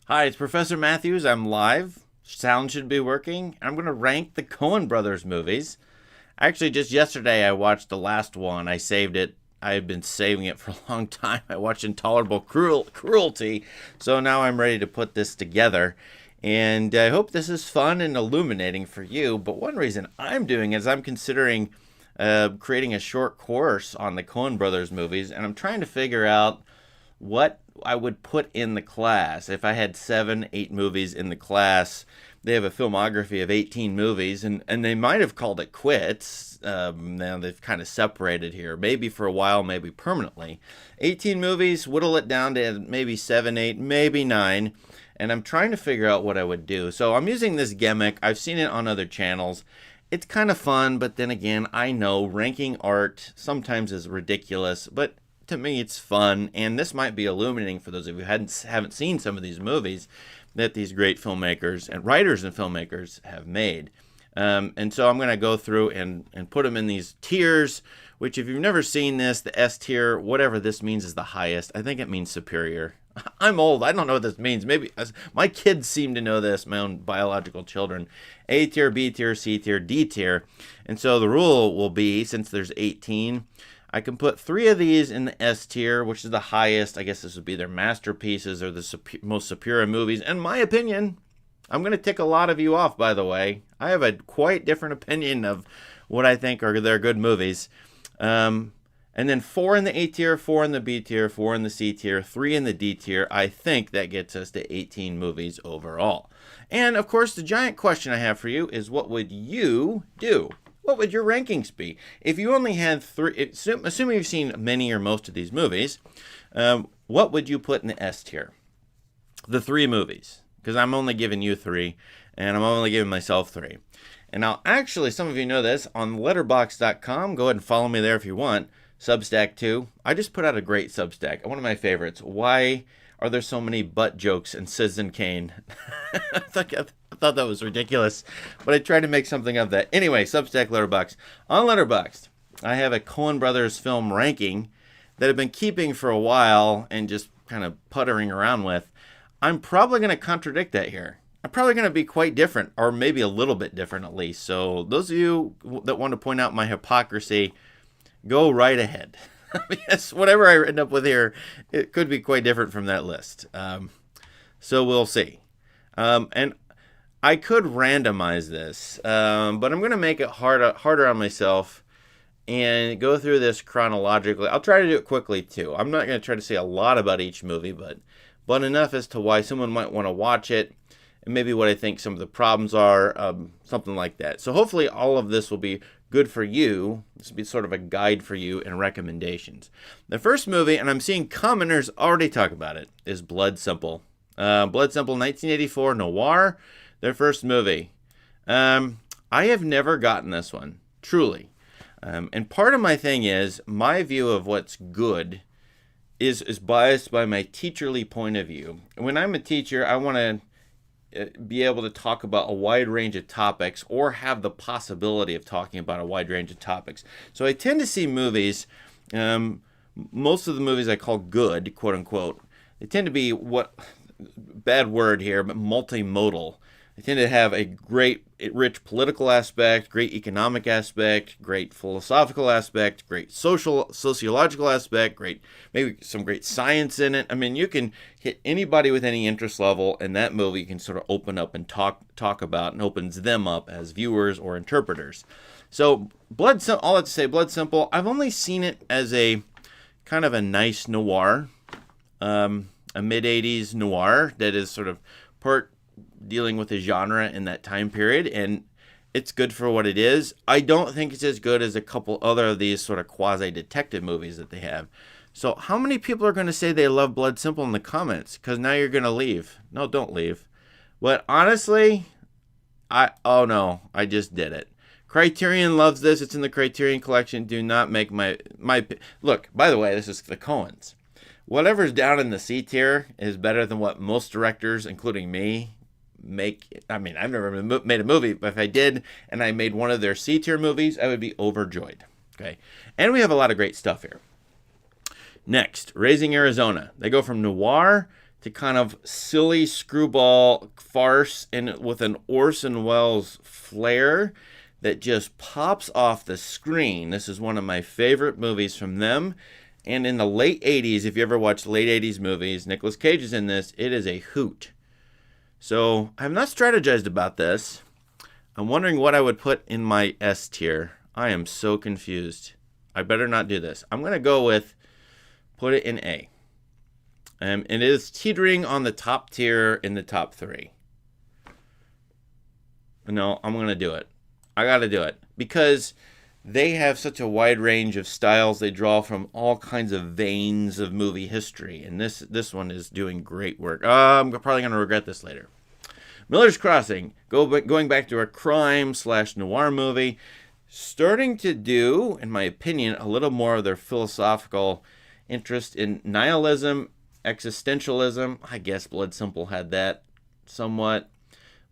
Hi, it's Professor Matthews. I'm live. Sound should be working. I'm going to rank the Coen brothers movies. Actually, just yesterday I watched the last one. I saved it. I've been saving it for a long time. I watched Intolerable Cruelty, so now I'm ready to put this together. And I hope this is fun and illuminating for you. But one reason I'm doing it is I'm considering creating a short course on the Coen brothers movies, and I'm trying to figure out what I would put in the class. If I had 7, 8 movies in the class, they have a filmography of 18 movies, and they might have called it quits. Now they've kind of separated here, maybe for a while, maybe permanently. 18 movies, whittle it down to maybe 7, 8, maybe 9, and I'm trying to figure out what I would do. So I'm using this gimmick. I've seen it on other channels. It's kind of fun, but then again, I know ranking art sometimes is ridiculous, but to me it's fun, and this might be illuminating for those of you who haven't seen some of these movies that these great filmmakers and writers and filmmakers have made. And so I'm going to go through and put them in these tiers, which if you've never seen this, the S tier, whatever this means is the highest. I think it means superior. I'm old. I don't know what this means. Maybe my kids seem to know this, my own biological children. A tier, B tier, C tier, D tier. And so the rule will be, since there's 18, I can put 3 of these in the S tier, which is the highest. I guess this would be their masterpieces or the most superior movies. In my opinion, I'm going to tick a lot of you off, by the way. I have a quite different opinion of what I think are their good movies. And then 4 in the A tier, 4 in the B tier, 4 in the C tier, 3 in the D tier. I think that gets us to 18 movies overall. And, of course, the giant question I have for you is, what would you do? What would your rankings be? If you only had 3, assuming you've seen many or most of these movies, what would you put in the S tier? The 3 movies, because I'm only giving you 3, and I'm only giving myself 3. And now, actually, some of you know this, on letterboxd.com, go ahead and follow me there if you want, Substack too. I just put out a great Substack, one of my favorites. Why are there so many butt jokes in Citizen Kane? I thought that was ridiculous, but I tried to make something of that. Anyway, Substack, Letterboxd. On Letterboxd, I have a Coen Brothers film ranking that I've been keeping for a while and just kind of puttering around with. I'm probably going to contradict that here. I'm probably going to be quite different, or maybe a little bit different at least. So those of you that want to point out my hypocrisy, go right ahead. Yes, whatever I end up with here, it could be quite different from that list. So we'll see. And I could randomize this, but I'm going to make it harder on myself and go through this chronologically. I'll try to do it quickly, too. I'm not going to try to say a lot about each movie, but enough as to why someone might want to watch it, and maybe what I think some of the problems are, something like that. So hopefully all of this will be good for you. This will be sort of a guide for you and recommendations. The first movie, and I'm seeing commenters already talk about it, is Blood Simple. Blood Simple, 1984 noir, their first movie. I have never gotten this one, truly. And part of my thing is, my view of what's good is biased by my teacherly point of view. When I'm a teacher, I want to be able to talk about a wide range of topics, or have the possibility of talking about a wide range of topics. So I tend to see movies, most of the movies I call good, quote unquote, they tend to be, bad word here, but multimodal. They tend to have a great, rich political aspect, great economic aspect, great philosophical aspect, great sociological aspect, maybe some great science in it. I mean, you can hit anybody with any interest level, and that movie can sort of open up and talk about, and opens them up as viewers or interpreters. So all that to say, Blood Simple, I've only seen it as a kind of a nice noir, a mid-'80s noir that is sort of part dealing with the genre in that time period, and it's good for what it is. I don't think it's as good as a couple other of these sort of quasi-detective movies that they have. So how many people are going to say they love Blood Simple in the comments? Because now you're going to leave. No, don't leave. But honestly, oh no, I just did it. Criterion loves this. It's in the Criterion collection. Do not make my look, by the way, this is the Coens. Whatever's down in the C tier is better than what most directors, including me, make. I mean, I've never made a movie, but if I did and I made one of their C tier movies, I would be overjoyed. Okay, and we have a lot of great stuff here. Next, Raising Arizona. They go from noir to kind of silly screwball farce and with an Orson Welles flair that just pops off the screen. This is one of my favorite movies from them. And in the late 80s, if you ever watched late 80s movies, Nicolas Cage is in this. It is a hoot. So I've not strategized about this. I'm wondering what I would put in my S tier. I am so confused. I better not do this. I'm going to go with put it in A. It is teetering on the top tier in the top 3. No, I'm going to do it. I got to do it. Because they have such a wide range of styles. They draw from all kinds of veins of movie history. And this one is doing great work. I'm probably going to regret this later. Miller's Crossing, going back to a crime/noir movie, starting to do, in my opinion, a little more of their philosophical interest in nihilism, existentialism. I guess Blood Simple had that somewhat,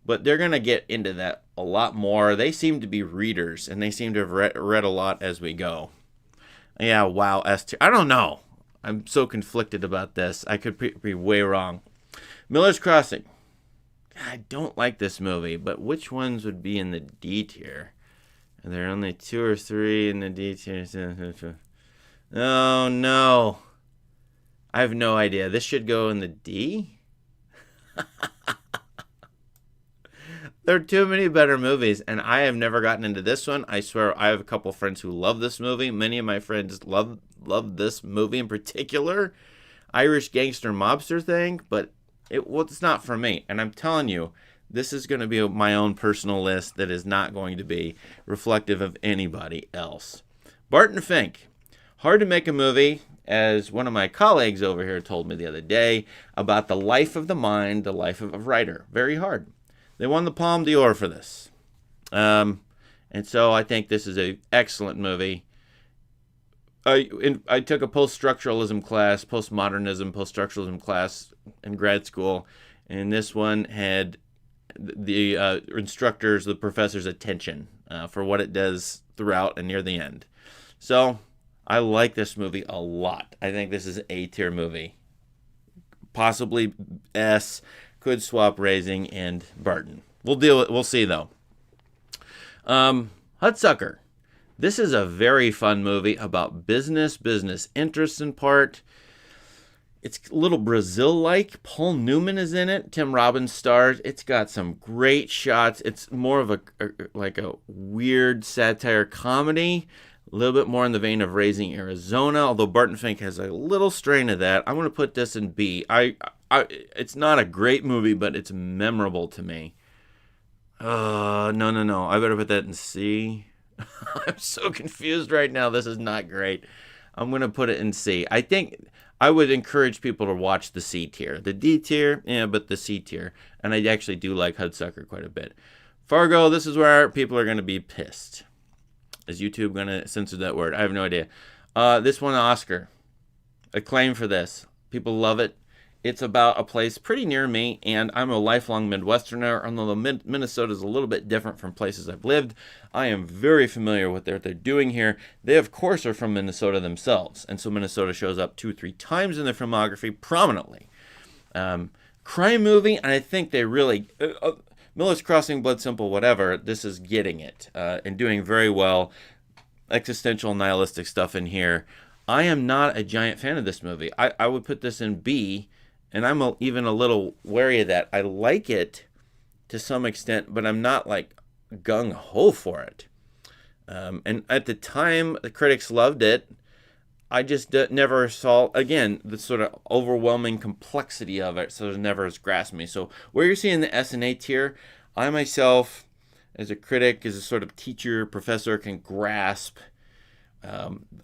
but they're going to get into that a lot more. They seem to be readers, and they seem to have read a lot as we go. Yeah, wow, S tier. I don't know. I'm so conflicted about this. I could be way wrong. Miller's Crossing. I don't like this movie, but which ones would be in the D tier? Are there only 2 or 3 in the D tier? Oh, no. I have no idea. This should go in the D? There are too many better movies, and I have never gotten into this one. I swear, I have a couple friends who love this movie. Many of my friends love this movie in particular. Irish gangster mobster thing, but it's not for me. And I'm telling you, this is going to be my own personal list that is not going to be reflective of anybody else. Barton Fink. Hard to make a movie, as one of my colleagues over here told me the other day, about the life of the mind, the life of a writer. Very hard. They won the Palme d'Or for this. And so I think this is an excellent movie. I took a post-structuralism class, post-structuralism class in grad school, and this one had the instructors, the professor's attention for what it does throughout and near the end. So I like this movie a lot. I think this is an A-tier movie. Possibly S, could swap Raising and Barton. We'll see though. Hudsucker. This is a very fun movie about business interests in part. It's a little Brazil-like. Paul Newman is in it. Tim Robbins stars. It's got some great shots. It's more of a weird satire comedy. A little bit more in the vein of Raising Arizona, although Barton Fink has a little strain of that. I'm going to put this in B. It's not a great movie, but it's memorable to me. No. I better put that in C. I'm so confused right now. This is not great. I'm going to put it in C. I think I would encourage people to watch the C tier. The D tier, yeah, but the C tier. And I actually do like Hudsucker quite a bit. Fargo, this is where people are going to be pissed. Is YouTube going to censor that word? I have no idea. This won an Oscar. Acclaim for this. People love it. It's about a place pretty near me, and I'm a lifelong Midwesterner. Although Minnesota is a little bit different from places I've lived, I am very familiar with what they're doing here. They, of course, are from Minnesota themselves, and so Minnesota shows up 2-3 times in their filmography prominently. Crime movie, and I think they really... Miller's Crossing, Blood Simple, whatever, this is getting it and doing very well. Existential, nihilistic stuff in here. I am not a giant fan of this movie. I would put this in B, and I'm even a little wary of that. I like it to some extent, but I'm not like gung-ho for it. And at the time, the critics loved it. I just never saw, again, the sort of overwhelming complexity of it, so it never has grasped me. So where you're seeing the S and A tier, I myself, as a critic, as a sort of teacher, professor, can grasp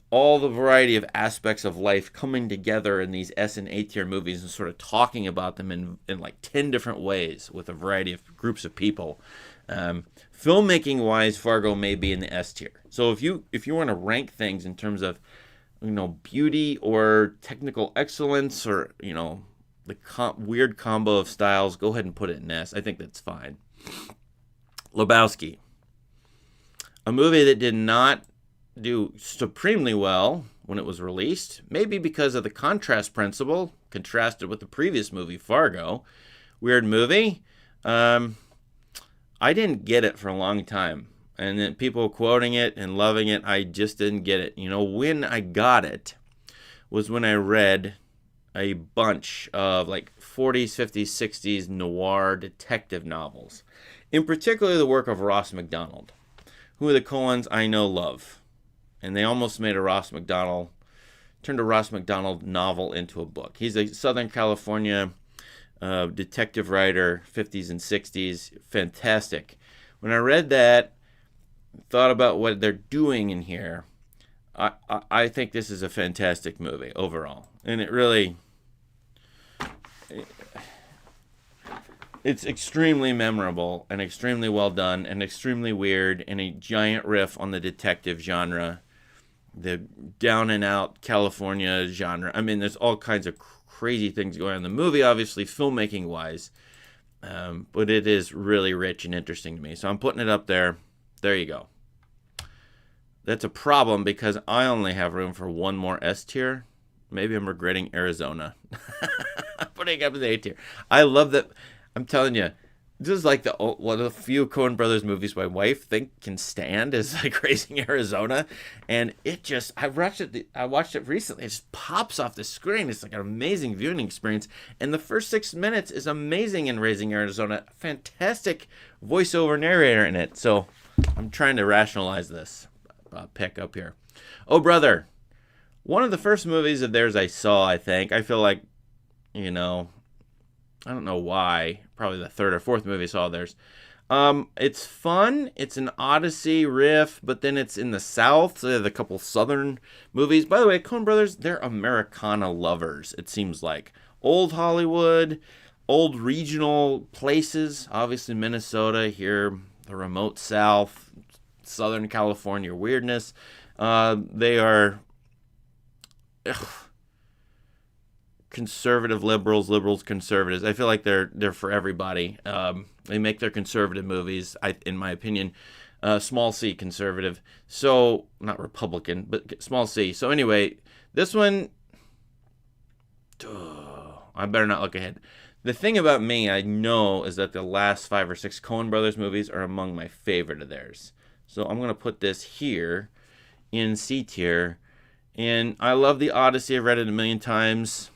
all the variety of aspects of life coming together in these S and A tier movies and sort of talking about them in like 10 different ways with a variety of groups of people. Filmmaking-wise, Fargo may be in the S tier. So if you want to rank things in terms of beauty or technical excellence or, the weird combo of styles, go ahead and put it in S. I think that's fine. Lebowski. A movie that did not do supremely well when it was released, maybe because of the contrast principle. contrasted with the previous movie, Fargo. Weird movie. I didn't get it for a long time. And then people quoting it and loving it, I just didn't get it. When I got it was when I read a bunch of like 40s, 50s, 60s noir detective novels. In particular, the work of Ross MacDonald, who the Coens I know love. And they almost made turned a Ross MacDonald novel into a book. He's a Southern California detective writer, 50s and 60s. Fantastic. When I read that, thought about what they're doing in here, I think this is a fantastic movie overall. And it's extremely memorable and extremely well done and extremely weird and a giant riff on the detective genre, the down and out California genre. I mean, there's all kinds of crazy things going on in the movie, obviously filmmaking wise, but it is really rich and interesting to me. So I'm putting it up there. There you go. That's a problem because I only have room for one more S tier. Maybe I'm regretting Arizona. Putting up the A tier. I love that. I'm telling you, this is like one of the few Coen Brothers movies my wife can stand is like Raising Arizona, and I watched it recently. It just pops off the screen. It's like an amazing viewing experience, and the first 6 minutes is amazing in Raising Arizona. Fantastic voiceover narrator in it. So I'm trying to rationalize this pick up here. Oh, brother. One of the first movies of theirs I saw, I think. I feel like, I don't know why. Probably the third or fourth movie I saw theirs. It's fun. It's an Odyssey riff, but then it's in the South. So they have a couple Southern movies. By the way, Coen Brothers, they're Americana lovers, it seems like. Old Hollywood, old regional places. Obviously Minnesota, here, the remote South, Southern California weirdness. They are conservative liberals, conservatives. I feel like they're for everybody. They make their conservative movies, in my opinion, small c conservative. So not Republican, but small c. So anyway, this one, I better not look ahead. The thing about me, I know, is that the last 5 or 6 Coen Brothers movies are among my favorite of theirs. So I'm going to put this here in C tier. And I love the Odyssey. I've read it a million times.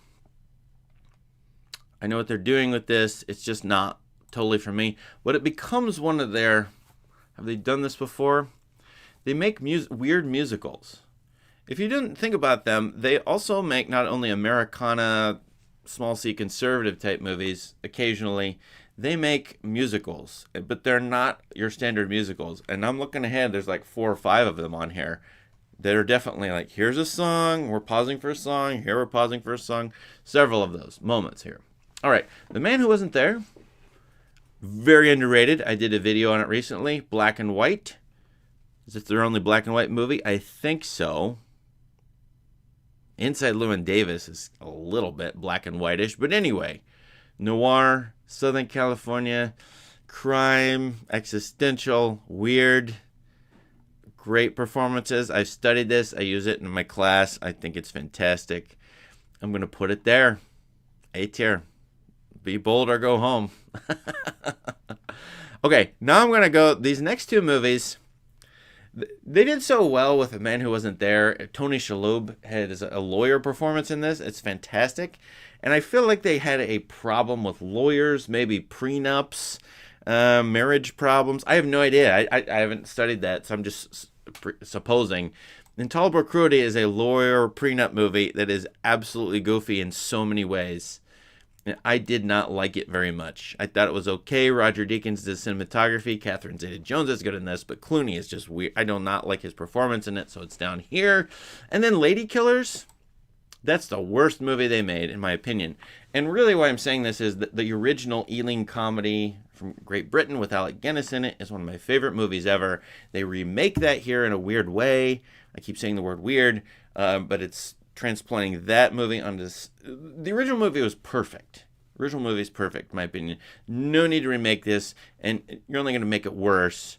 I know what they're doing with this. It's just not totally for me. But it becomes one of their... Have they done this before? They make weird musicals. If you didn't think about them, they also make not only Americana, small c conservative type movies occasionally. They make musicals, but they're not your standard musicals. And I'm looking ahead, there's like 4 or 5 of them on here that are definitely like, here's a song, we're pausing for a song, here we're pausing for a song. Several of those moments here. All right, The Man Who Wasn't There, very underrated. I did a video on it recently. Black and white. Is it their only black and white movie? I think so. Inside Llewyn Davis is a little bit black and whitish, but anyway, noir, Southern California, crime, existential, weird, great performances. I've studied this. I use it in my class. I think it's fantastic. I'm going to put it there. A tier. Be bold or go home. Okay, now I'm going to go. These next 2 movies, they did so well with A Man Who Wasn't There. Tony Shalhoub had a lawyer performance in this. It's fantastic. And I feel like they had a problem with lawyers, maybe prenups, marriage problems. I have no idea. I haven't studied that, so I'm just supposing. Intolerable Cruelty is a lawyer prenup movie that is absolutely goofy in so many ways. I did not like it very much. I thought it was okay. Roger Deakins did cinematography. Catherine Zeta-Jones is good in this, but Clooney is just weird. I do not like his performance in it, so it's down here. And then Lady Killers, that's the worst movie they made, in my opinion. And really why I'm saying this is that the original Ealing comedy from Great Britain with Alec Guinness in it is one of my favorite movies ever. They remake that here in a weird way. I keep saying the word weird, but it's transplanting that movie onto this. The original movie was perfect. The original movie is perfect, in my opinion. No need to remake this, and you're only going to make it worse.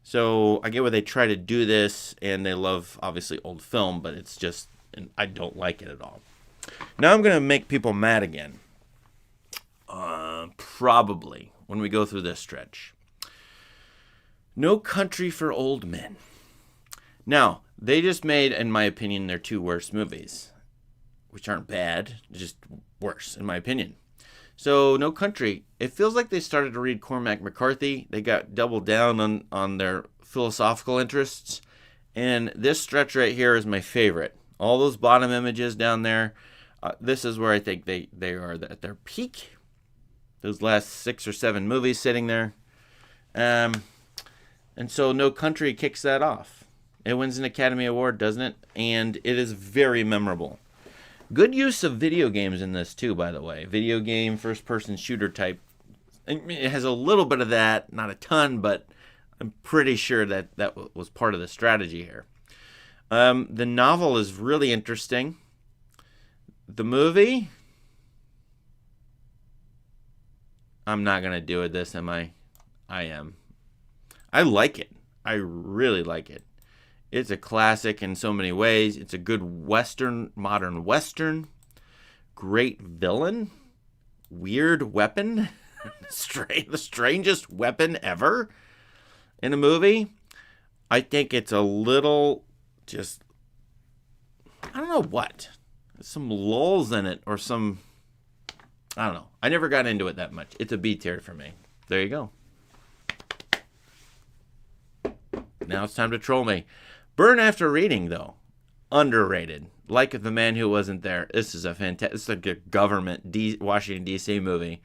So I get why they try to do this, and they love, obviously, old film, but it's just, and I don't like it at all. Now I'm going to make people mad again. Probably when we go through this stretch. No Country for Old Men. Now, they just made, in my opinion, their two worst movies, which aren't bad, just worse, in my opinion. So, No Country, it feels like they started to read Cormac McCarthy. They got doubled down on their philosophical interests. And this stretch right here is my favorite. All those bottom images down there, this is where I think they are at their peak. Those last 6 or 7 movies sitting there. And so No Country kicks that off. It wins an Academy Award, doesn't it? And it is very memorable. Good use of video games in this, too, by the way. Video game, first-person shooter type. It has a little bit of that, not a ton, but I'm pretty sure that was part of the strategy here. The novel is really interesting. The movie, I'm not going to do with this, am I? I am. I like it. I really like it. It's a classic in so many ways. It's a good Western, modern Western. Great villain. Weird weapon. The strangest weapon ever in a movie. I think it's a little just, I don't know what. Some lulls in it or some, I don't know. I never got into it that much. It's a B tier for me. There you go. Now it's time to troll me. Burn After Reading, though. Underrated. Like The Man Who Wasn't There. This is a fantastic, it's like a government Washington, D.C. movie.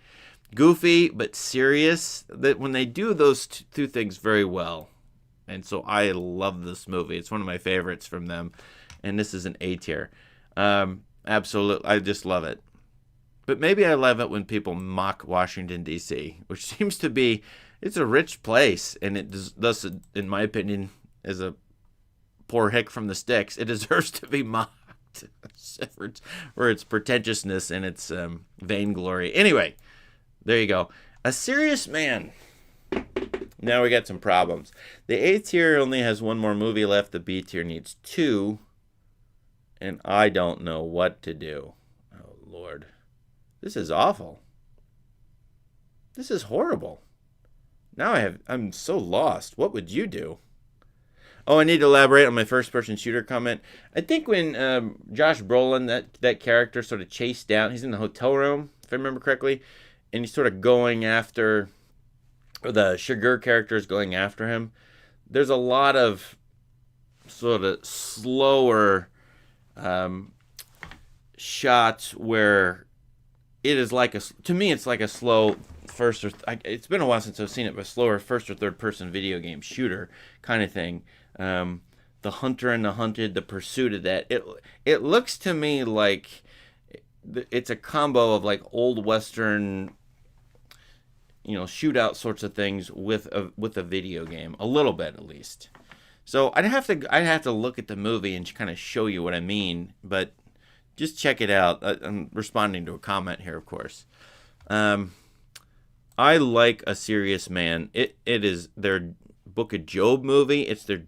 Goofy, but serious. That when they do those two things very well. And so I love this movie. It's one of my favorites from them. And this is an A tier. Absolutely. I just love it. But maybe I love it when people mock Washington, D.C., which seems to be, it's a rich place. And it thus, in my opinion, is a poor hick from the sticks. It deserves to be mocked for its pretentiousness and its vainglory. Anyway, there you go. A Serious Man. Now we got some problems. The A tier only has one more movie left. The B tier needs 2. And I don't know what to do. Oh, Lord. This is awful. This is horrible. Now I'm so lost. What would you do? Oh, I need to elaborate on my first-person shooter comment. I think when Josh Brolin, that character, sort of chased down, he's in the hotel room, if I remember correctly, and he's sort of going after, or the Sugar character is going after him. There's a lot of sort of slower shots where it is like to me, it's like a slow first or it's been a while since I've seen it, but slower first or third person video game shooter kind of thing. The hunter and the hunted, the pursuit of that. It looks to me like it's a combo of like old Western, shootout sorts of things with a video game, a little bit at least. So I'd have to look at the movie and kind of show you what I mean, but just check it out. I'm responding to a comment here, of course. I like A Serious Man. It is their Book of Job movie. It's their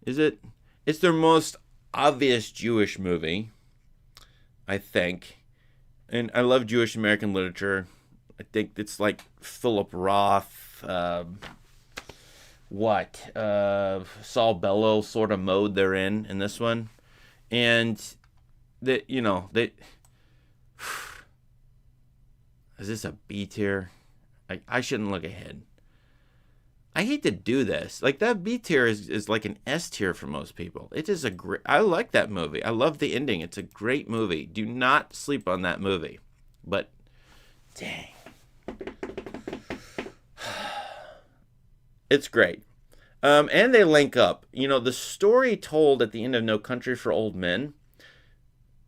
is it? It's their most obvious Jewish movie, I think. And I love Jewish American literature. I think it's like Philip Roth, Saul Bellow sort of mode they're in this one. And they is this a B tier? I shouldn't look ahead. I hate to do this. Like, that B tier is like an S tier for most people. It is I like that movie. I love the ending. It's a great movie. Do not sleep on that movie. But, dang. It's great. And they link up. The story told at the end of No Country for Old Men,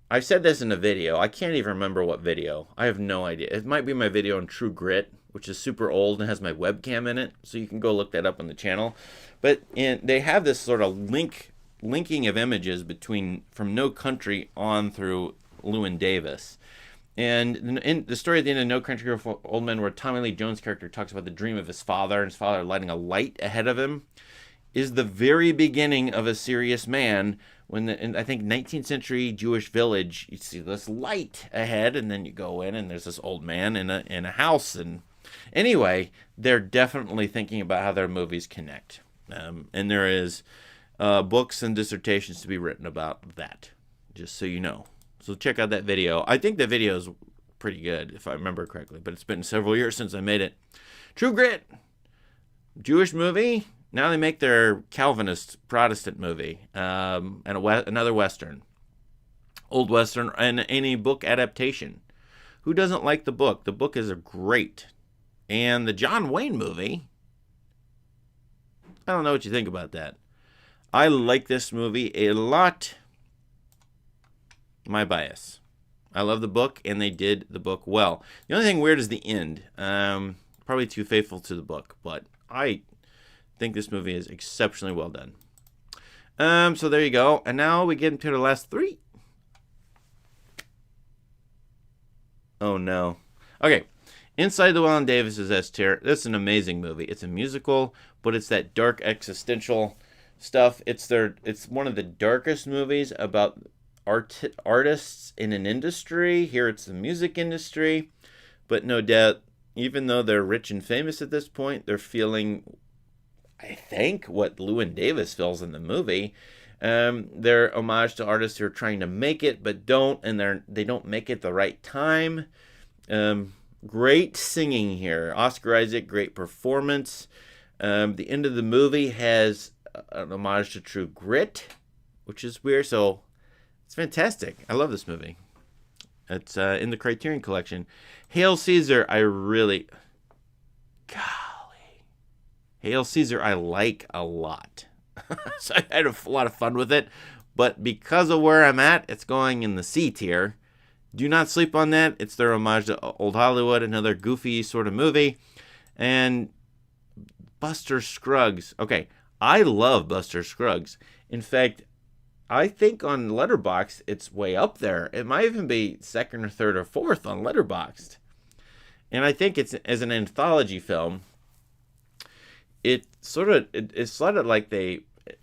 I said this in a video. I can't even remember what video. I have no idea. It might be my video on True Grit, which is super old and has my webcam in it. So you can go look that up on the channel. But they have this sort of linking of images from No Country on through Llewyn Davis. And in the story at the end of No Country for Old Men, where Tommy Lee Jones' character talks about the dream of his father and his father lighting a light ahead of him, is the very beginning of A Serious Man. When in, I think 19th century Jewish village, you see this light ahead, and then you go in, and there's this old man in a house. And anyway, they're definitely thinking about how their movies connect, and there is books and dissertations to be written about that. Just so you know. So check out that video. I think the video is pretty good, if I remember correctly, but it's been several years since I made it. True Grit, Jewish movie. Now they make their Calvinist Protestant movie, and another Western, old Western, and any book adaptation. Who doesn't like the book? The book is great. And the John Wayne movie, I don't know what you think about that. I like this movie a lot. My bias. I love the book, and they did the book well. The only thing weird is the end. Probably too faithful to the book, but I think this movie is exceptionally well done. So there you go. And now we get into the last three. Oh, no. Okay. Inside Llewyn Davis's S Tier. This is an amazing movie. It's a musical, but it's that dark existential stuff. It's one of the darkest movies about artists in an industry. Here it's the music industry. But no doubt, even though they're rich and famous at this point, they're feeling, I think, what Llewyn Davis feels in the movie. They're homage to artists who are trying to make it but don't, and they don't make it the right time. Great singing here. Oscar Isaac, great performance. The end of the movie has an homage to True Grit, which is weird. So it's fantastic. I love this movie. It's in the Criterion Collection. Hail Caesar, Hail Caesar, I like a lot. So I had a lot of fun with it. But because of where I'm at, it's going in the C tier. Do not sleep on that. It's their homage to Old Hollywood, another goofy sort of movie. And Buster Scruggs. Okay, I love Buster Scruggs. In fact, I think on Letterboxd, it's way up there. It might even be second or third or fourth on Letterboxd. And I think it's as an anthology film. It's sort of like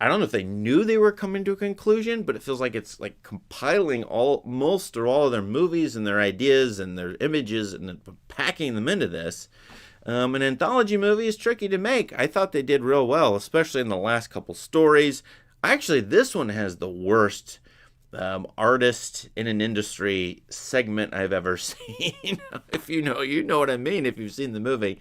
I don't know if they knew they were coming to a conclusion, but it feels like it's like compiling most or all of their movies and their ideas and their images and packing them into this. An anthology movie is tricky to make. I thought they did real well, especially in the last couple stories. Actually, this one has the worst artist in an industry segment I've ever seen. If you know what I mean, if you've seen the movie.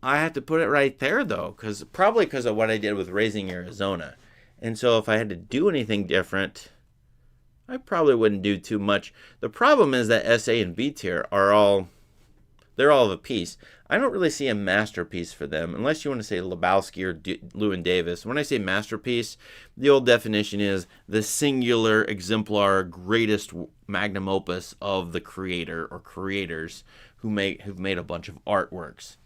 I have to put it right there, though, probably because of what I did with Raising Arizona. And so if I had to do anything different, I probably wouldn't do too much. The problem is that S, A, and B tier they're all of a piece. I don't really see a masterpiece for them, unless you want to say Lebowski or Llewyn Davis. When I say masterpiece, the old definition is the singular, exemplar, greatest magnum opus of the creator or creators who've made a bunch of artworks.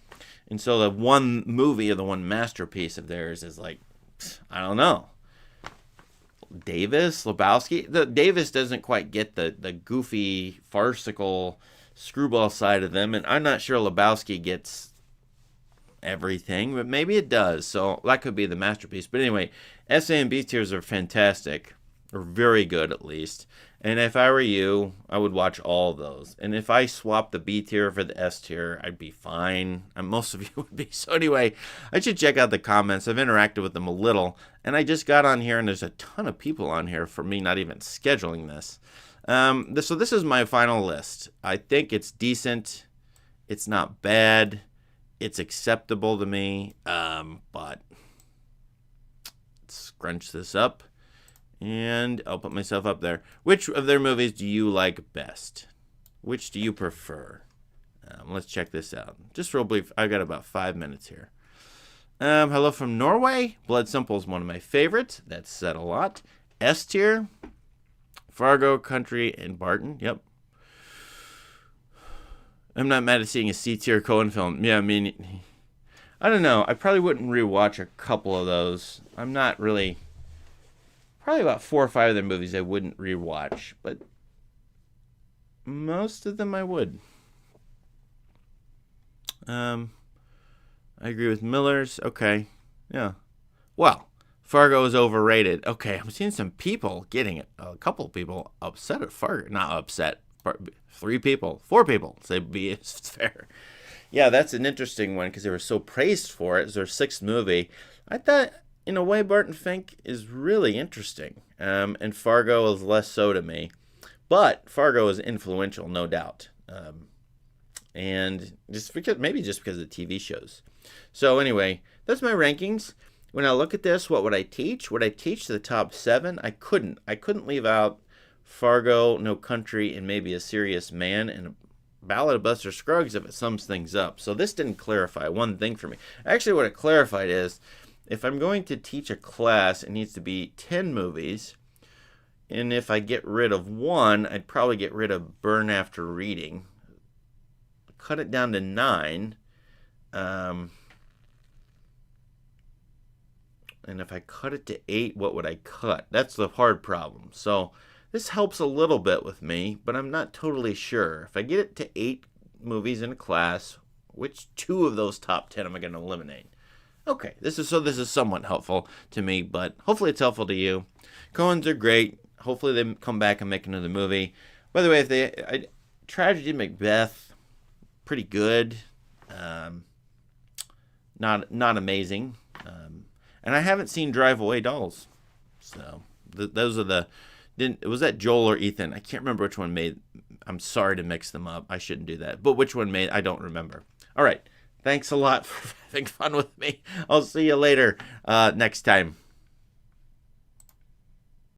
And so the one movie or the one masterpiece of theirs is like, I don't know. Davis, Lebowski. Davis doesn't quite get the goofy, farcical, screwball side of them. And I'm not sure Lebowski gets everything, but maybe it does. So that could be the masterpiece. But anyway, S, A, and B tiers are fantastic. Or very good, at least. And if I were you, I would watch all of those. And if I swapped the B tier for the S tier, I'd be fine. And most of you would be. So anyway, I should check out the comments. I've interacted with them a little. And I just got on here, and there's a ton of people on here for me not even scheduling this. So this is my final list. I think it's decent. It's not bad. It's acceptable to me. But let's scrunch this up. And I'll put myself up there. Which of their movies do you like best? Which do you prefer? Let's check this out. Just real brief. I've got about 5 minutes here. Hello from Norway. Blood Simple is one of my favorites. That's said a lot. S tier. Fargo, Country, and Barton. Yep. I'm not mad at seeing a C tier Coen film. Yeah, I mean, I don't know. I probably wouldn't rewatch a couple of those. I'm not really... Probably about 4 or 5 of their movies I wouldn't rewatch, but most of them I would. I agree with Miller's. Okay. Yeah. Well, Fargo is overrated. Okay, I'm seeing some people getting it. A couple of people upset at Fargo. Not upset. 3 people, 4 people say be it's fair. Yeah, that's an interesting one because they were so praised for it. It's their 6th movie. I thought, in a way, Barton Fink is really interesting, and Fargo is less so to me. But Fargo is influential, no doubt, and just because maybe just because of the TV shows. So anyway, that's my rankings. When I look at this, what would I teach? Would I teach the top 7? I couldn't. I couldn't leave out Fargo, No Country, and maybe A Serious Man, and Ballad of Buster Scruggs if it sums things up. So this didn't clarify one thing for me. Actually, what it clarified is if I'm going to teach a class, it needs to be 10 movies. And if I get rid of one, I'd probably get rid of Burn After Reading. Cut it down to 9. And if I cut it to 8, what would I cut? That's the hard problem. So this helps a little bit with me, but I'm not totally sure. If I get it to 8 movies in a class, which 2 of those top 10 am I going to eliminate? Okay, this is somewhat helpful to me, but hopefully it's helpful to you. Coens are great. Hopefully they come back and make another movie. By the way, Tragedy Macbeth, pretty good. Not amazing. And I haven't seen Drive Away Dolls. So those are the... was that Joel or Ethan? I can't remember which one made. I'm sorry to mix them up. I shouldn't do that. But which one made? I don't remember. All right. Thanks a lot for having fun with me. I'll see you later next time.